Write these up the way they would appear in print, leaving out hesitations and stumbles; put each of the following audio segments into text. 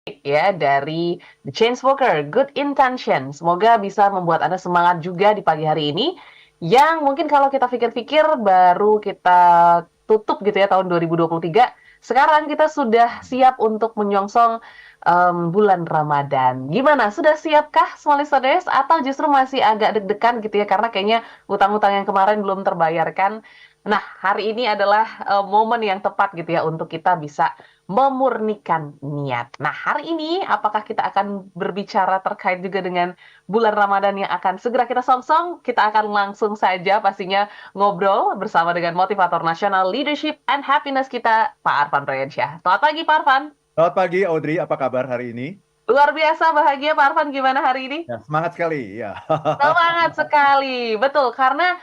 ya dari The Chainsmokers, Good Intention. Semoga bisa membuat Anda semangat juga di pagi hari ini. Yang mungkin kalau kita pikir-pikir baru kita tutup gitu ya tahun 2023. Sekarang kita sudah siap untuk menyongsong bulan Ramadan. Gimana? Sudah siapkah small listeners atau justru masih agak deg-degan gitu ya karena kayaknya utang-utang yang kemarin belum terbayarkan. Nah, hari ini adalah momen yang tepat gitu ya untuk kita bisa memurnikan niat. Nah, hari ini apakah kita akan berbicara terkait juga dengan bulan Ramadan yang akan segera kita songsong? Kita akan langsung saja pastinya ngobrol bersama dengan motivator nasional leadership and happiness kita, Pak Arfan Prayansyah. Selamat pagi, Pak Arfan. Selamat pagi Audrey, apa kabar hari ini? Luar biasa bahagia, Pak Arfan. Gimana hari ini? Ya, semangat sekali, ya. Semangat sekali, betul. Karena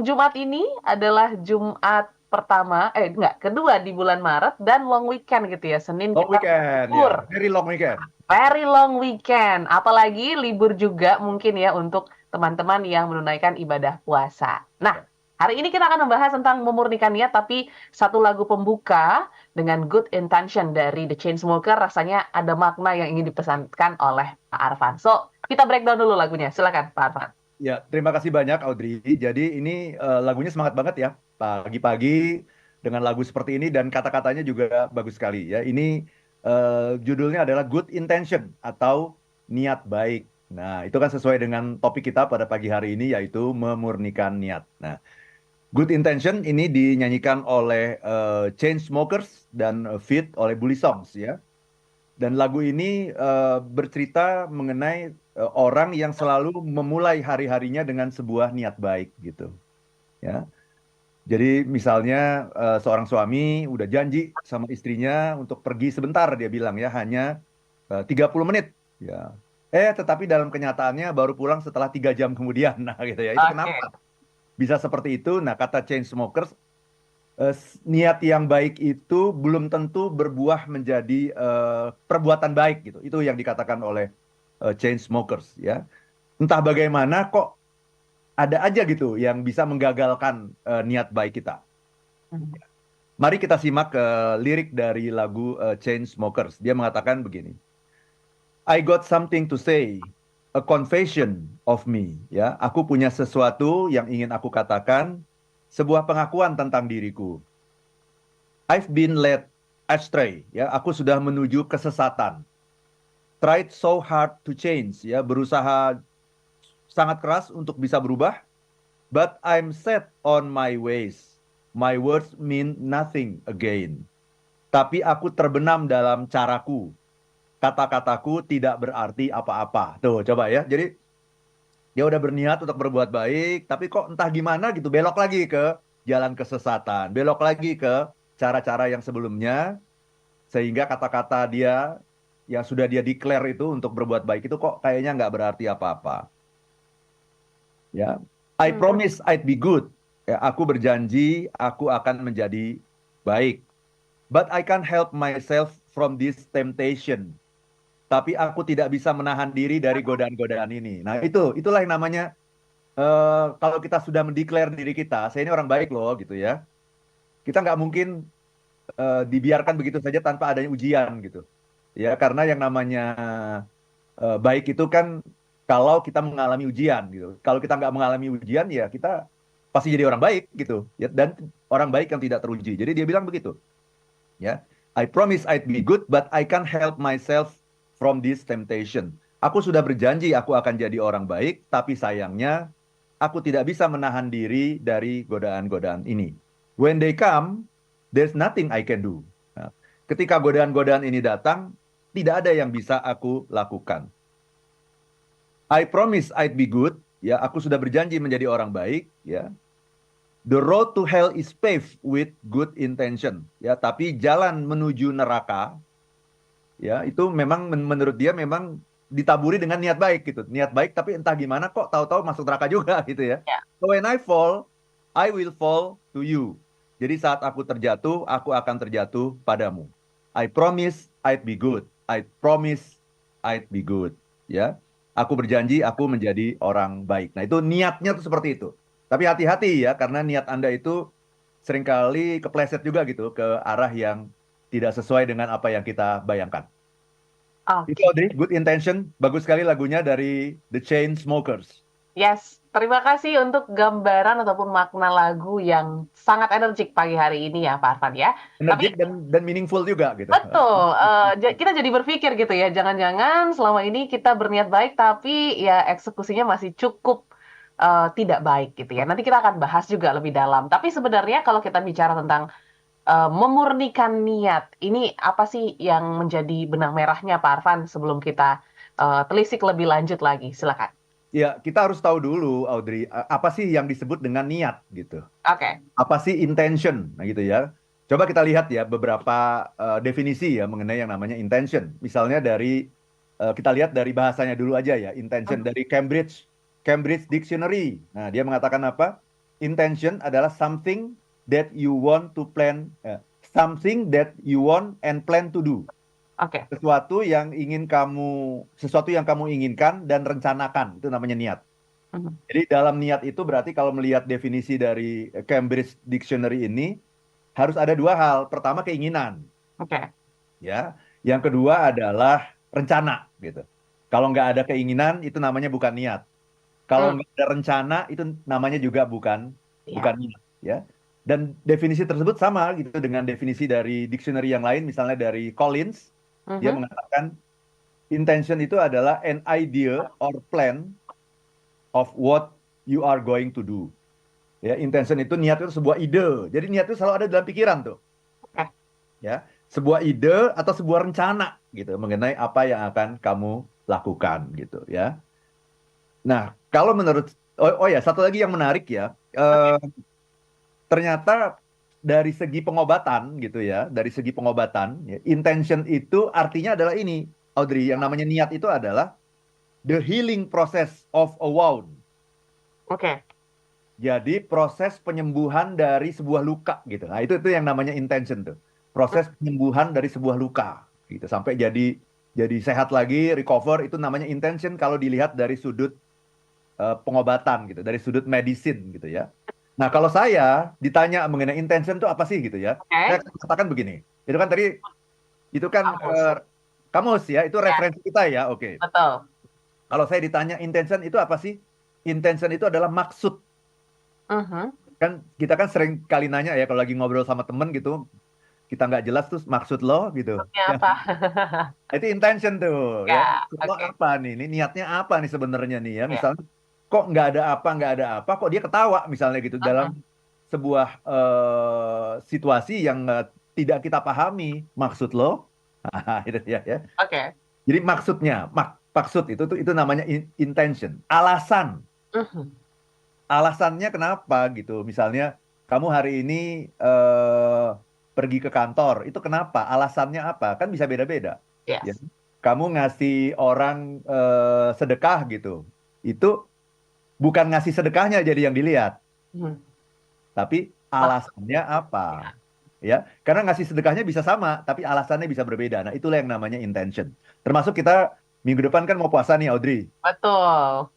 Jumat ini adalah Jumat pertama, enggak, kedua di bulan Maret dan long weekend gitu ya. Senin Long kita weekend, libur. ya. Very long weekend. Very long weekend. Apalagi libur juga mungkin ya untuk teman-teman yang menunaikan ibadah puasa. Nah, hari ini kita akan membahas tentang memurnikan niat, tapi satu lagu pembuka dengan Good Intention dari The Chainsmokers rasanya ada makna yang ingin dipesankan oleh Pak Arfan. So, kita breakdown dulu lagunya. Silakan, Pak Arfan. Ya, terima kasih banyak Audrey. Jadi ini lagunya semangat banget ya. Pagi-pagi dengan lagu seperti ini dan kata-katanya juga bagus sekali ya. Ini judulnya adalah Good Intention atau niat baik. Nah, itu kan sesuai dengan topik kita pada pagi hari ini yaitu memurnikan niat. Nah, Good Intention ini dinyanyikan oleh Chainsmokers dan feat oleh Bully Songs ya. Dan lagu ini bercerita mengenai orang yang selalu memulai hari-harinya dengan sebuah niat baik gitu. Ya. Jadi misalnya seorang suami udah janji sama istrinya untuk pergi sebentar dia bilang ya hanya 30 menit ya. Tetapi dalam kenyataannya baru pulang setelah 3 jam kemudian. Nah gitu ya. Itu Oke. kenapa bisa seperti itu? Nah kata Chainsmokers niat yang baik itu belum tentu berbuah menjadi perbuatan baik gitu. Itu yang dikatakan oleh Chainsmokers ya. Entah bagaimana kok ada aja gitu yang bisa menggagalkan niat baik kita. Mari kita simak lirik dari lagu Chainsmokers. Dia mengatakan begini. I got something to say, a confession of me. Ya, aku punya sesuatu yang ingin aku katakan, sebuah pengakuan tentang diriku. I've been led astray, ya, aku sudah menuju kesesatan. Tried so hard to change, ya, berusaha sangat keras untuk bisa berubah, but I'm set on my ways. My words mean nothing again. Tapi aku terbenam dalam caraku. Kata-kataku tidak berarti apa-apa. Tuh, coba ya. Jadi dia udah berniat untuk berbuat baik, tapi kok entah gimana gitu belok lagi ke jalan kesesatan, belok lagi ke cara-cara yang sebelumnya, sehingga kata-kata dia yang sudah dia declare itu untuk berbuat baik itu kok kayaknya nggak berarti apa-apa. Ya, I promise I'd be good. Ya, aku berjanji aku akan menjadi baik. But I can't help myself from this temptation. Tapi aku tidak bisa menahan diri dari godaan-godaan ini. Nah, itulah yang namanya kalau kita sudah mendeklar diri kita, saya ini orang baik loh gitu ya. Kita nggak mungkin dibiarkan begitu saja tanpa adanya ujian gitu. Ya, karena yang namanya baik itu kan kalau kita mengalami ujian gitu. Kalau kita nggak mengalami ujian ya kita pasti jadi orang baik gitu. Ya, dan orang baik yang tidak teruji. Jadi dia bilang begitu. Ya, I promise I'd be good, but I can't help myself from this temptation. Aku sudah berjanji aku akan jadi orang baik, tapi sayangnya aku tidak bisa menahan diri dari godaan-godaan ini. When they come, there's nothing I can do. Nah, ketika godaan-godaan ini datang, tidak ada yang bisa aku lakukan. I promise I'd be good. Ya, aku sudah berjanji menjadi orang baik. Ya, the road to hell is paved with good intention. Ya, tapi jalan menuju neraka, ya itu memang menurut dia memang ditaburi dengan niat baik gitu. Niat baik tapi entah gimana kok tahu-tahu masuk neraka juga gitu ya. Ya. So when I fall, I will fall to you. Jadi saat aku terjatuh, aku akan terjatuh padamu. I promise I'd be good. I promise I'd be good. Ya. Aku berjanji aku menjadi orang baik. Nah, itu niatnya tuh seperti itu. Tapi hati-hati ya karena niat Anda itu seringkali kepleset juga gitu ke arah yang tidak sesuai dengan apa yang kita bayangkan. Itu Oke. Audrey, Good Intention, bagus sekali lagunya dari The Chainsmokers. Yes, terima kasih untuk gambaran ataupun makna lagu yang sangat energik pagi hari ini ya, Pak Arfan ya. Tapi Energik dan meaningful juga gitu. betul, kita jadi berpikir gitu ya, jangan-jangan selama ini kita berniat baik tapi ya eksekusinya masih cukup tidak baik gitu ya. Nanti kita akan bahas juga lebih dalam. Tapi sebenarnya kalau kita bicara tentang memurnikan niat, ini apa sih yang menjadi benang merahnya Pak Arfan sebelum kita telisik lebih lanjut lagi? Silakan. Ya, kita harus tahu dulu, Audrey, apa sih yang disebut dengan niat gitu. Oke. Apa sih intention, nah gitu ya. Coba kita lihat ya beberapa definisi ya mengenai yang namanya intention. Misalnya dari kita lihat dari bahasanya dulu aja ya, intention Mhm. dari Cambridge Dictionary. Nah, dia mengatakan apa? Intention adalah something that you want to plan, something that you want and plan to do. Oke. Sesuatu yang kamu inginkan dan rencanakan, itu namanya niat. Mhm. Jadi dalam niat itu berarti kalau melihat definisi dari Cambridge Dictionary ini harus ada dua hal. Pertama keinginan, Oke. ya. Yang kedua adalah rencana, gitu. Kalau nggak ada keinginan itu namanya bukan niat. Kalau Hmm, nggak ada rencana itu namanya juga bukan ya. bukan niat, ya. Dan definisi tersebut sama gitu dengan definisi dari dictionary yang lain, misalnya dari Collins, dia Mhm. mengatakan intention itu adalah an idea or plan of what you are going to do. Ya, intention itu niat itu sebuah ide. Jadi niat itu selalu ada dalam pikiran tuh, Oke. ya. Sebuah ide atau sebuah rencana gitu mengenai apa yang akan kamu lakukan gitu, ya. Nah, kalau menurut oh ya, satu lagi yang menarik ya. Oke. Ternyata dari segi pengobatan gitu ya, dari segi pengobatan, ya, intention itu artinya adalah ini, Audrey, yang namanya niat itu adalah the healing process of a wound. Oke. Jadi proses penyembuhan dari sebuah luka gitu. Nah, itu yang namanya intention tuh. Proses penyembuhan dari sebuah luka gitu sampai jadi sehat lagi, recover, itu namanya intention kalau dilihat dari sudut pengobatan gitu, dari sudut medicine gitu ya. Nah, kalau saya ditanya mengenai intention itu apa sih gitu ya. Saya Oke. akan katakan begini. Itu kan tadi itu kan Kamus. kamus ya, itu Ya, referensi kita ya. Oke. betul. Kalau saya ditanya intention itu apa sih? Intention itu adalah maksud. Mhm. Kan kita kan sering kali nanya ya kalau lagi ngobrol sama temen gitu, kita nggak jelas terus maksud lo gitu. Maksudnya Ya, apa? itu intention tuh ya. Ya, Maksud lo oke. apa nih? Ini niatnya apa nih sebenarnya nih ya? Ya. Misalnya kok nggak ada apa, kok dia ketawa misalnya gitu dalam Mhm. sebuah situasi yang tidak kita pahami. Maksud lo? Itu ya, ya. Oke. Jadi maksudnya, maksud itu namanya intention. Alasan. Mhm. Alasannya kenapa gitu. Misalnya kamu hari ini eh, pergi ke kantor, itu kenapa? Alasannya apa? Kan bisa beda-beda. Ya. Yes. Kamu ngasih orang sedekah gitu. Itu bukan ngasih sedekahnya jadi yang dilihat, Mhm. tapi Maksud. alasannya apa? Ya. Ya, karena ngasih sedekahnya bisa sama, tapi alasannya bisa berbeda. Nah, itulah yang namanya intention. Termasuk kita minggu depan kan mau puasa nih, Audrey. Betul.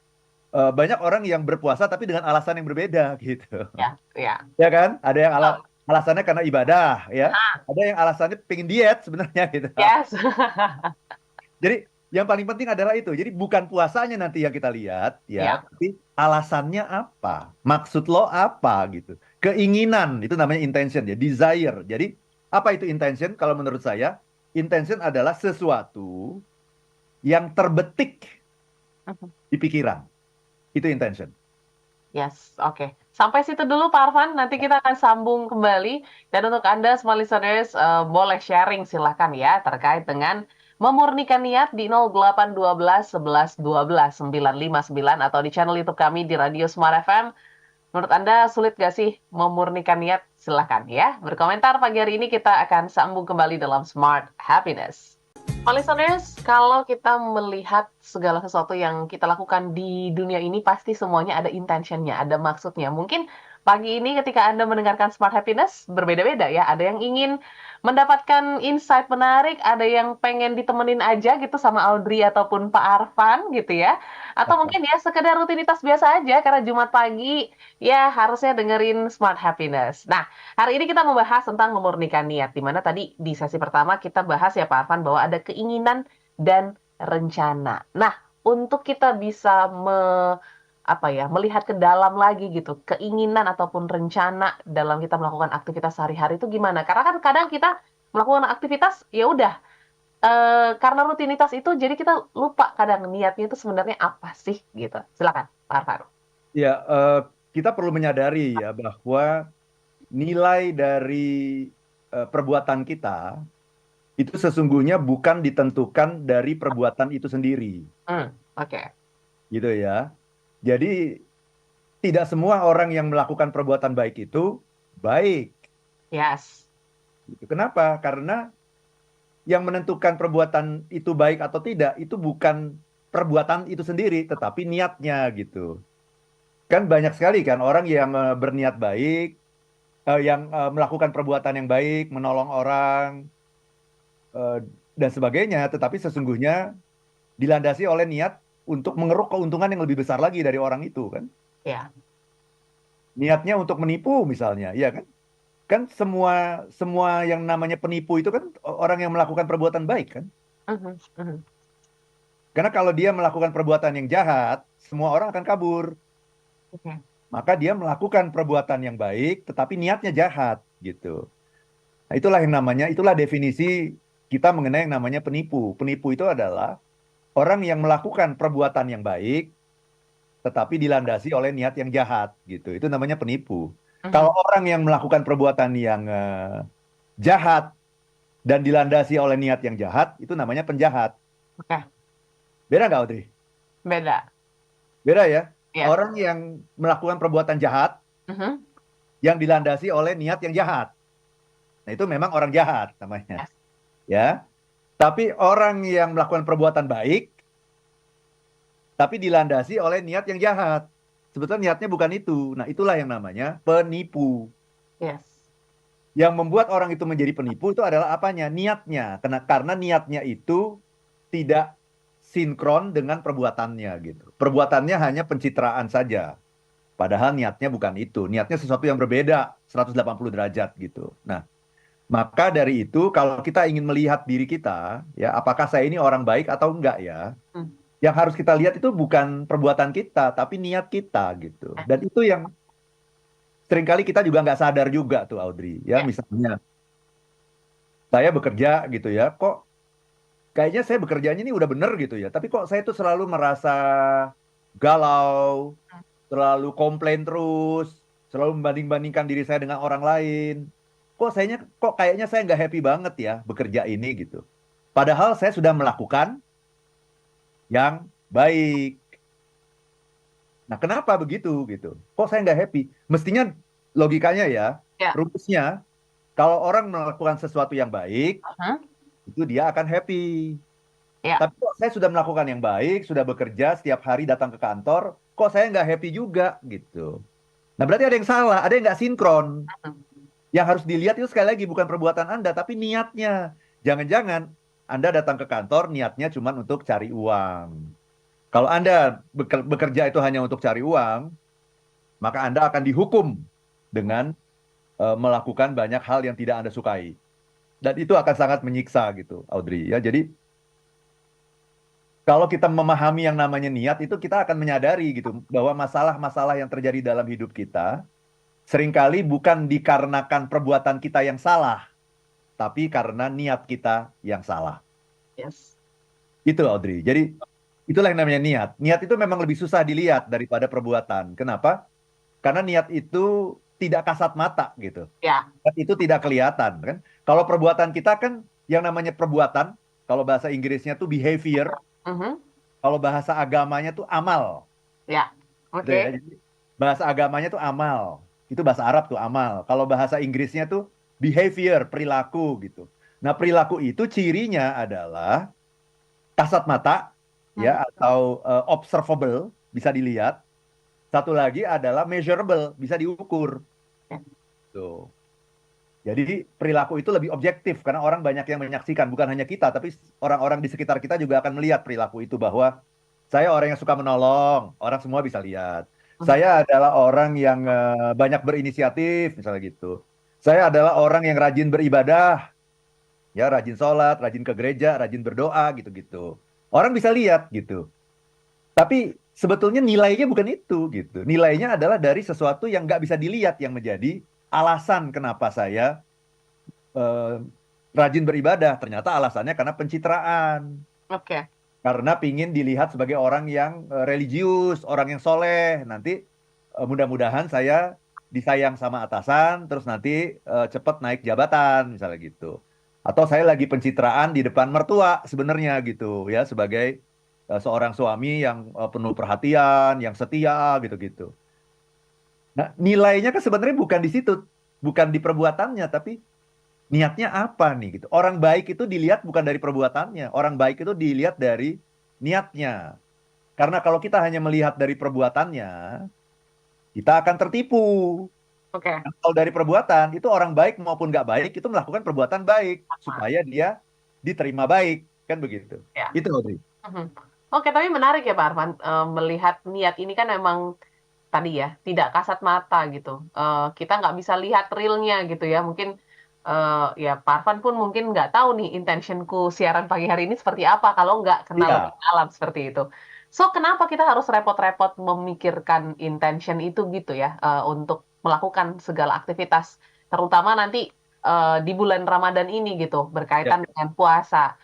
Banyak orang yang berpuasa tapi dengan alasan yang berbeda gitu. Ya, ya. Ya kan? Ada yang Betul. alasannya karena ibadah, ya. Ah, Ada yang alasannya pengen diet sebenarnya gitu. yes. Jadi yang paling penting adalah itu. Jadi bukan puasanya nanti yang kita lihat, ya, Ya. tapi alasannya apa? Maksud lo apa gitu. Keinginan itu namanya intention ya, desire. Jadi apa itu intention? Kalau menurut saya, intention adalah sesuatu yang terbetik Mhm. di pikiran. Itu intention. Yes, oke. Sampai situ dulu Pak Arfan, nanti kita akan sambung kembali. Dan untuk Anda semua listeners, boleh sharing silahkan ya terkait dengan memurnikan niat di 0812 11 12 959 atau di channel YouTube kami di Radio Smart FM. Menurut Anda sulit gak sih memurnikan niat? Silahkan ya. Berkomentar pagi hari ini kita akan sambung kembali dalam Smart Happiness. Listeners, kalau kita melihat segala sesuatu yang kita lakukan di dunia ini, pasti semuanya ada intentionnya, ada maksudnya. Mungkin pagi ini ketika Anda mendengarkan Smart Happiness, berbeda-beda ya. Ada yang ingin mendapatkan insight menarik, ada yang pengen ditemenin aja gitu sama Audrey ataupun Pak Arfan gitu ya. Atau mungkin ya sekedar rutinitas biasa aja, karena Jumat pagi ya harusnya dengerin Smart Happiness. Nah, hari ini kita membahas tentang memurnikan niat, di mana tadi di sesi pertama kita bahas ya Pak Arfan bahwa ada keinginan dan rencana. Nah, untuk kita bisa melihat ke dalam lagi gitu, keinginan ataupun rencana dalam kita melakukan aktivitas sehari-hari itu gimana? Karena kan kadang kita melakukan aktivitas, ya udah, karena rutinitas itu jadi kita lupa kadang niatnya itu sebenarnya apa sih gitu. Silakan, Pak Arfan. Ya, kita perlu menyadari ya bahwa nilai dari perbuatan kita itu sesungguhnya bukan ditentukan dari perbuatan itu sendiri, Oke. gitu ya. Jadi tidak semua orang yang melakukan perbuatan baik itu baik. Yes. Gitu. Kenapa? Karena yang menentukan perbuatan itu baik atau tidak itu bukan perbuatan itu sendiri, tetapi niatnya gitu. Kan banyak sekali kan orang yang berniat baik, yang melakukan perbuatan yang baik, menolong orang eh, dan sebagainya, tetapi sesungguhnya dilandasi oleh niat untuk mengeruk keuntungan yang lebih besar lagi dari orang itu kan. Ya. Niatnya untuk menipu misalnya, ya kan? Kan semua semua yang namanya penipu itu kan orang yang melakukan perbuatan baik kan? Mhm, mhm. Karena kalau dia melakukan perbuatan yang jahat, semua orang akan kabur. Oke. Maka dia melakukan perbuatan yang baik, tetapi niatnya jahat gitu. Nah, itulah definisi kita mengenai yang namanya penipu. Penipu itu adalah orang yang melakukan perbuatan yang baik, tetapi dilandasi oleh niat yang jahat gitu. Itu namanya penipu. Kalau Mhm. orang yang melakukan perbuatan yang jahat dan dilandasi oleh niat yang jahat, itu namanya penjahat. Oke. Beda nggak, Audrey? Beda. Beda ya. Yes. Orang yang melakukan perbuatan jahat Mhm. yang dilandasi oleh niat yang jahat. Nah, itu memang orang jahat namanya. Yes. Ya. Tapi orang yang melakukan perbuatan baik, tapi dilandasi oleh niat yang jahat. Sebetulnya niatnya bukan itu. Nah, itulah yang namanya penipu. Yes. Yang membuat orang itu menjadi penipu itu adalah apanya? Niatnya. Karena niatnya itu tidak sinkron dengan perbuatannya gitu. Perbuatannya hanya pencitraan saja. Padahal niatnya bukan itu. Niatnya sesuatu yang berbeda 180 derajat gitu. Nah, maka dari itu kalau kita ingin melihat diri kita, ya apakah saya ini orang baik atau enggak ya? Hmm. Yang harus kita lihat itu bukan perbuatan kita, tapi niat kita gitu. Dan itu yang seringkali kita juga nggak sadar juga tuh Audrey. Ya Ya. misalnya saya bekerja gitu ya, kok kayaknya saya bekerjanya ini udah bener gitu ya. Tapi kok saya tuh selalu merasa galau, selalu komplain terus, selalu membanding-bandingkan diri saya dengan orang lain. Kok kayaknya saya nggak happy banget ya bekerja ini gitu. Padahal saya sudah melakukan yang baik. Nah, kenapa begitu gitu? Kok saya nggak happy? Mestinya logikanya ya, Ya. rumusnya kalau orang melakukan sesuatu yang baik, Mhm. itu dia akan happy. Ya. Tapi kok saya sudah melakukan yang baik, sudah bekerja setiap hari datang ke kantor, kok saya nggak happy juga gitu. Nah, berarti ada yang salah, ada yang nggak sinkron. Mhm. Yang harus dilihat itu sekali lagi bukan perbuatan Anda, tapi niatnya. Jangan-jangan Anda datang ke kantor niatnya cuma untuk cari uang. Kalau Anda bekerja itu hanya untuk cari uang, maka Anda akan dihukum dengan melakukan banyak hal yang tidak Anda sukai. Dan itu akan sangat menyiksa gitu, Audrey. Ya, jadi kalau kita memahami yang namanya niat itu kita akan menyadari gitu bahwa masalah-masalah yang terjadi dalam hidup kita seringkali bukan dikarenakan perbuatan kita yang salah, tapi karena niat kita yang salah. Yes. Itu Audrey. Jadi itulah yang namanya niat. Niat itu memang lebih susah dilihat daripada perbuatan. Kenapa? Karena niat itu tidak kasat mata gitu. Ya. Niat itu tidak kelihatan kan. Kalau perbuatan kita kan yang namanya perbuatan, kalau bahasa Inggrisnya tuh behavior, Mhm. kalau bahasa agamanya tuh amal. Ya. Gitu ya. Oke. Jadi bahasa agamanya tuh amal. Itu bahasa Arab tuh amal. Kalau bahasa Inggrisnya tuh behavior, perilaku gitu. Nah, perilaku itu cirinya adalah kasat mata Mhm. ya atau observable, bisa dilihat. Satu lagi adalah measurable, bisa diukur. Ya. Tuh. Jadi perilaku itu lebih objektif karena orang banyak yang menyaksikan, bukan hanya kita, tapi orang-orang di sekitar kita juga akan melihat perilaku itu bahwa saya orang yang suka menolong, orang semua bisa lihat. Mhm. Saya adalah orang yang banyak berinisiatif, misalnya gitu. Saya adalah orang yang rajin beribadah, ya rajin sholat, rajin ke gereja, rajin berdoa gitu-gitu. Orang bisa lihat gitu. Tapi sebetulnya nilainya bukan itu gitu. Nilainya adalah dari sesuatu yang nggak bisa dilihat yang menjadi alasan kenapa saya eh, rajin beribadah. Ternyata alasannya karena pencitraan. Oke. Karena pingin dilihat sebagai orang yang religius, orang yang soleh. Nanti mudah-mudahan saya disayang sama atasan, terus nanti cepet naik jabatan, misalnya gitu. Atau saya lagi pencitraan di depan mertua sebenarnya gitu ya, sebagai seorang suami yang penuh perhatian, yang setia gitu-gitu. Nah, nilainya kan sebenarnya bukan di situ, bukan di perbuatannya, tapi niatnya apa nih gitu. Orang baik itu dilihat bukan dari perbuatannya, orang baik itu dilihat dari niatnya. Karena kalau kita hanya melihat dari perbuatannya, kita akan tertipu. Oke. Kalau dari perbuatan, itu orang baik maupun nggak baik, itu melakukan perbuatan baik. Supaya dia diterima baik. Kan begitu. Ya. Itu, Audrey. Mhm. Oke, tapi menarik ya Pak Arfan, melihat niat ini kan memang tadi ya, tidak kasat mata gitu. Kita nggak bisa lihat realnya gitu ya. Mungkin ya Pak Arfan pun mungkin nggak tahu nih intentionku siaran pagi hari ini seperti apa kalau nggak kenal lebih Iya, dalam seperti itu. So, kenapa kita harus repot-repot memikirkan intention itu gitu ya, untuk melakukan segala aktivitas, terutama nanti di bulan Ramadan ini gitu, ya, berkaitan dengan puasa.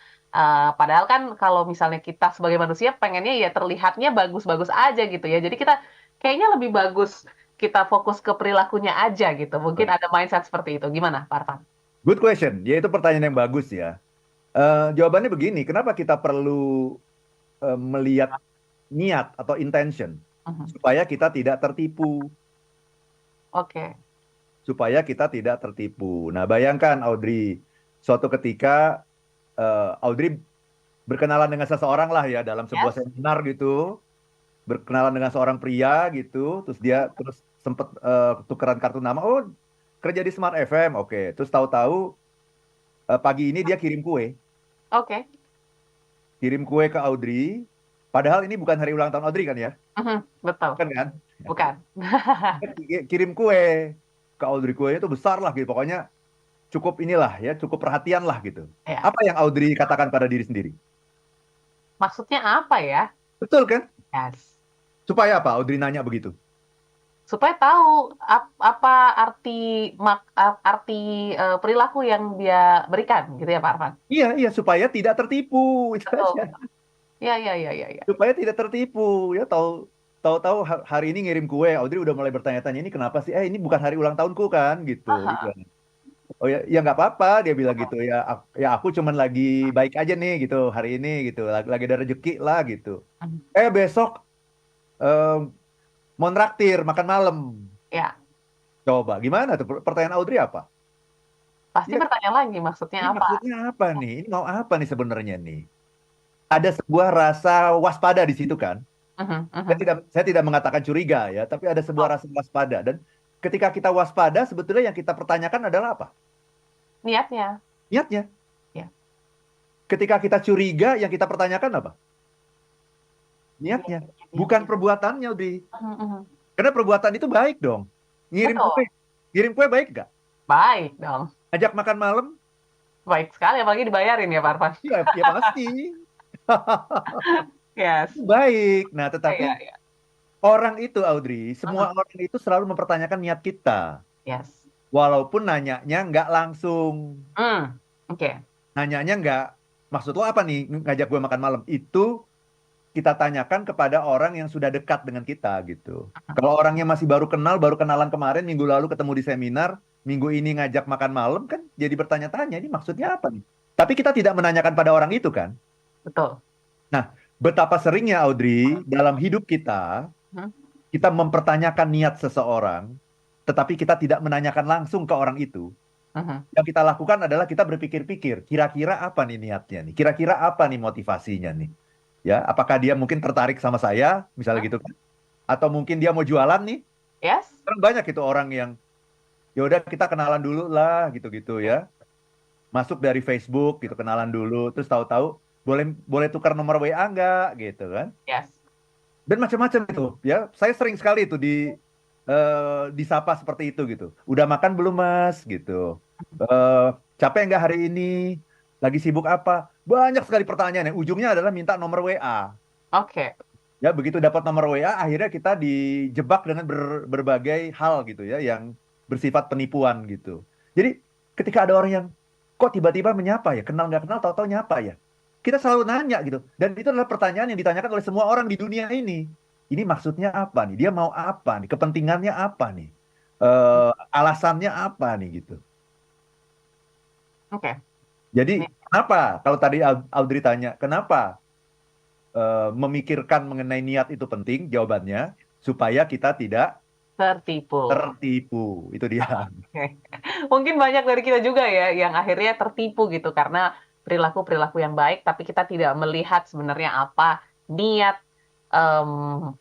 Padahal kan kalau misalnya kita sebagai manusia pengennya ya terlihatnya bagus-bagus aja gitu ya. Jadi kita kayaknya lebih bagus kita fokus ke perilakunya aja gitu. Mungkin ada mindset seperti itu. Gimana, Pak Arfan? good question. Ya, itu pertanyaan yang bagus ya. Jawabannya begini, kenapa kita perlu melihat niat atau intention? Mhm. Supaya kita tidak tertipu. Oke. Supaya kita tidak tertipu. Nah, bayangkan Audrey, suatu ketika Audrey berkenalan dengan seseorang lah ya dalam sebuah Yes. seminar gitu, berkenalan dengan seorang pria gitu, terus dia terus sempet tukeran kartu nama, oh kerja di Smart FM, oke, terus tahu-tahu pagi ini dia Oke. kirim kue ke Audrey, padahal ini bukan hari ulang tahun Audrey kan ya, Mhm. Betul. kan kan? Bukan. Kirim kue ke Audrey, kuenya itu besar lah gitu, pokoknya cukup inilah ya, cukup perhatian lah gitu. Ya. Apa yang Audrey katakan pada diri sendiri? Maksudnya apa ya? Betul kan? Yes. Supaya apa? Audrey nanya begitu. Supaya tahu apa arti arti perilaku yang dia berikan gitu ya, Pak Arfan? Iya, iya, supaya tidak tertipu. Itu Betul. aja. Ya, ya, ya, ya, ya. Supaya tidak tertipu. Ya, tahu-tahu hari ini ngirim kue, Audrey udah mulai bertanya-tanya, ini kenapa sih? Ini bukan hari ulang tahunku kan, gitu. Gitu. Aha. Oh ya, ya nggak apa-apa, dia bilang gitu. Ya aku cuman lagi baik aja nih, gitu, hari ini, gitu. Lagi ada rezeki lah, gitu. Besok eh, mau nraktir makan malam. Ya, Coba, gimana tuh? Pertanyaan Audrey apa? pasti Ya, bertanya lagi maksudnya ini apa? maksudnya apa nih? Ini mau apa nih sebenarnya nih? Ada sebuah rasa waspada di situ kan? Mhm, Saya mhm. tidak, saya tidak mengatakan curiga ya, tapi ada sebuah Oh, rasa waspada. Dan ketika kita waspada, sebetulnya yang kita pertanyakan adalah apa? niatnya. Niatnya. Ya. Ketika kita curiga, yang kita pertanyakan apa? Niatnya. Bukan Niatnya. perbuatannya, Udi. Mhm, mhm. Karena perbuatan itu baik dong. Ngirim Betul. kue. Ngirim kue baik nggak? Baik dong. Ajak makan malam? Baik sekali, apalagi dibayarin ya, Pak Arfan. Ya, ya pasti. Yes. Itu baik. Nah, tetapi Iya, iya. orang itu, Audrey, semua Mhm. orang itu selalu mempertanyakan niat kita. Yes. Walaupun nanyanya nggak langsung. Oke. Nanyanya nggak, maksud lo apa nih ngajak gue makan malam? Itu kita tanyakan kepada orang yang sudah dekat dengan kita gitu. Kalau orangnya masih baru kenal, baru kenalan kemarin, minggu lalu ketemu di seminar, minggu ini ngajak makan malam, kan jadi bertanya-tanya, ini maksudnya apa nih? Tapi kita tidak menanyakan pada orang itu kan. Betul. Nah, betapa seringnya Audrey, dalam hidup kita, Mhm, kita mempertanyakan niat seseorang, tetapi kita tidak menanyakan langsung ke orang itu. mhm. Yang kita lakukan adalah kita berpikir-pikir, kira-kira apa nih niatnya nih? Kira-kira apa nih motivasinya nih? Ya, apakah dia mungkin tertarik sama saya, misalnya Mhm. gitu kan? Atau mungkin dia mau jualan nih? Yes. Sekarang banyak itu orang yang, ya udah kita kenalan dulu lah, gitu-gitu ya. Masuk dari Facebook, gitu kenalan dulu, terus tahu-tahu boleh boleh tukar nomor WA nggak, gitu kan? Yes. Dan macam-macam itu, ya. Saya sering sekali itu disapa seperti itu gitu. Udah makan belum Mas? Gitu. Capek nggak hari ini? Lagi sibuk apa? Banyak sekali pertanyaan yang ujungnya adalah minta nomor WA. Oke. Ya, begitu dapat nomor WA, akhirnya kita dijebak dengan berbagai hal gitu ya, yang bersifat penipuan gitu. Jadi, ketika ada orang yang kok tiba-tiba menyapa ya, kenal nggak kenal, tahu-tahu nyapa ya. Kita selalu nanya gitu. Dan itu adalah pertanyaan yang ditanyakan oleh semua orang di dunia ini. Ini maksudnya apa nih? Dia mau apa nih? Kepentingannya apa nih? Alasannya apa nih gitu. Oke. Jadi, Ini kenapa? Kalau tadi Audrey tanya, kenapa memikirkan mengenai niat itu penting? Jawabannya, supaya kita tidak tertipu. tertipu. Itu dia. Oke. Mungkin banyak dari kita juga ya yang akhirnya tertipu gitu karena perilaku-perilaku yang baik, tapi kita tidak melihat sebenarnya apa niat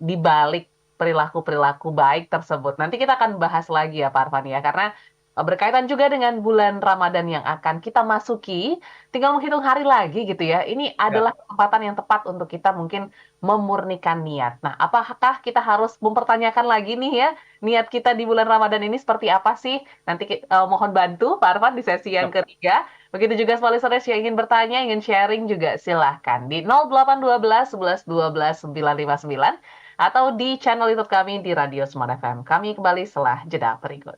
di balik perilaku-perilaku baik tersebut. Nanti kita akan bahas lagi ya Pak Arfan ya, karena berkaitan juga dengan bulan Ramadan yang akan kita masuki, tinggal menghitung hari lagi gitu ya. Ini Ya. adalah kesempatan yang tepat untuk kita mungkin memurnikan niat. Nah, apakah kita harus mempertanyakan lagi nih ya, niat kita di bulan Ramadan ini seperti apa sih? Nanti mohon bantu Pak Arfan di sesi yang Ya. ketiga. Begitu juga listeners yang ingin bertanya, ingin sharing juga silahkan di 0812 11 12 959 atau di channel YouTube kami di Radio Smart FM. Kami kembali setelah jeda berikut.